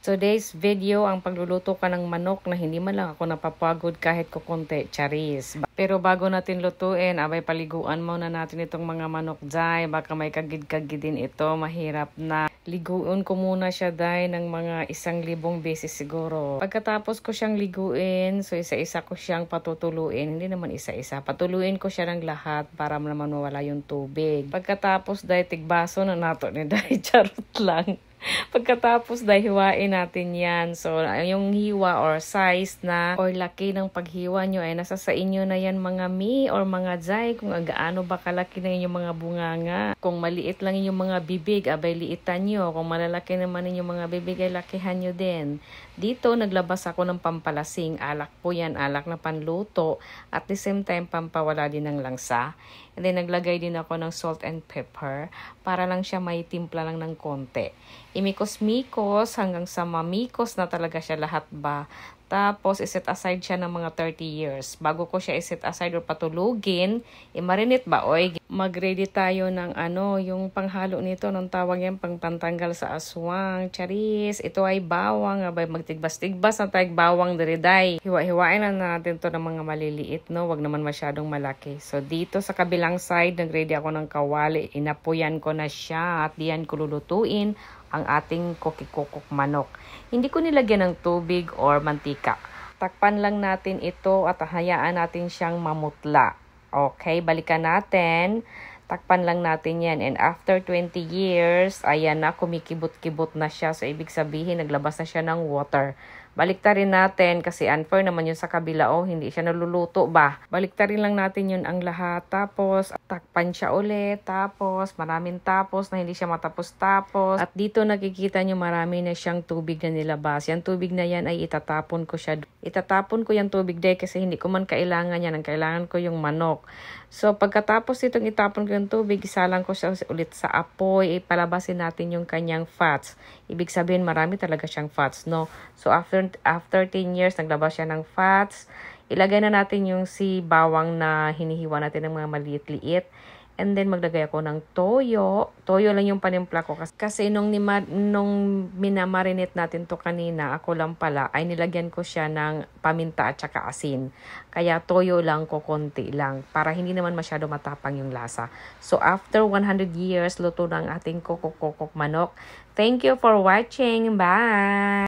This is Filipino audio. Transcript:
Today's video, ang pagluluto ka ng manok na hindi man lang ako napapagod kahit kukunti, charis. Pero bago natin lutuin, abay paliguan muna natin itong mga manok dai. Baka may kagid-kagid din ito, mahirap na. Liguin ko muna siya dai ng mga 1,000 beses siguro. Pagkatapos ko siyang liguin, so isa-isa ko siyang patutuluin. Hindi naman isa-isa, patuluin ko siya ng lahat para naman mawala yung tubig. Pagkatapos dai tigbaso na nato ni dai, charot lang. Pagkatapos dahil hiwain natin yan. So, yung hiwa or size na or laki ng paghiwa nyo ay nasa sa inyo na yan mga mi or mga jay. Kung gaano ba kalaki na yung mga bunganga. Kung maliit lang yung mga bibig, abay liitan nyo. Kung malalaki naman yung mga bibig, ay lakihan nyo din. Dito, naglabas ako ng pampalasing. Alak po yan, alak na panluto. At the same time, pampawala din ng langsa. And then, naglagay din ako ng salt and pepper para lang siya may timpla lang ng konti. Imikos-mikos hanggang sa mamikos na talaga siya lahat ba. Tapos, iset aside siya ng mga 30 years. Bago ko siya iset aside or patulugin, i-marinate ba? Oy, mag-ready tayo ng yung panghalo nito. Nung tawag yan, pangtanggal sa aswang. Charis, ito ay bawang. Abay, magtigbas-tigbas na tayo bawang diriday. Hiwa-hiwain na natin to ng mga maliliit, no? Wag naman masyadong malaki. So, dito sa kabilang side, nag-ready ako ng kawali. Inapuyan ko na siya at diyan ko lulutuin ang ating kokikokok manok. Hindi ko nilagyan ng tubig or mantika. Takpan lang natin ito at hayaan natin siyang mamutla. Okay, balikan natin. Takpan lang natin yan. And after 20 years, ayan na, kumikibot-kibot na siya. So, ibig sabihin, naglabas na siya ng water. Baliktarin natin kasi unfair naman yun sa kabila. Oh, hindi siya naluluto ba? Baliktarin lang natin yun ang lahat. Tapos, takpan siya ulit. Tapos, maraming tapos na hindi siya matapos-tapos. At dito nakikita nyo marami na siyang tubig na nilabas. Yan tubig na yan ay itatapon ko siya. Itatapon ko yung tubig dahil kasi hindi ko man kailangan yan. Ang kailangan ko yung manok. So, pagkatapos itong itapon ko yung tubig, isalang ko siya ulit sa apoy. Palabasin natin yung kanyang fats. Ibig sabihin, marami talaga siyang fats, no? So, after 10 years, naglabas siya ng fats. Ilagay na natin yung si bawang na hinihiwa natin ng mga maliit-liit. And then, maglagay ako ng toyo. Toyo lang yung panimpla ko. Kasi nung minamarinate natin to kanina, ako lang pala, ay nilagyan ko siya ng paminta at saka asin. Kaya toyo lang ko, konti lang. Para hindi naman masyado matapang yung lasa. So, after 100 years, luto na ang ating kokok manok. Thank you for watching. Bye!